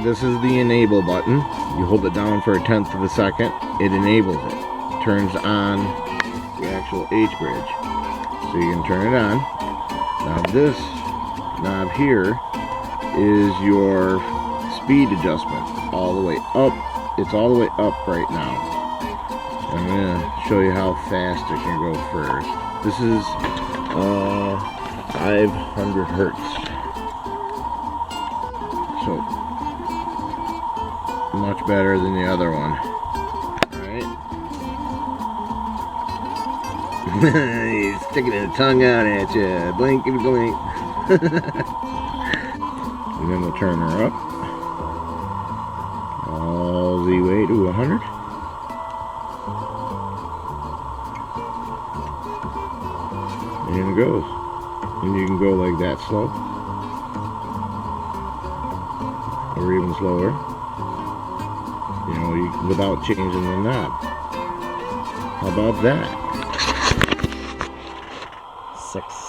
this is the enable button. You hold it down for 1/10 of a second, it enables it. Turns on the actual H bridge. So you can turn it on. Now this knob here is your speed adjustment. All the way up. It's all the way up right now. I'm going to show you how fast it can go first. This is 500 hertz. So much better than the other one. Alright. He's sticking his tongue out at you. Blink and blink. And then we'll turn her up. All the way to 100. And it goes. And you can go like that slow. Or even slower. You know, without changing the knob. How about that? 6.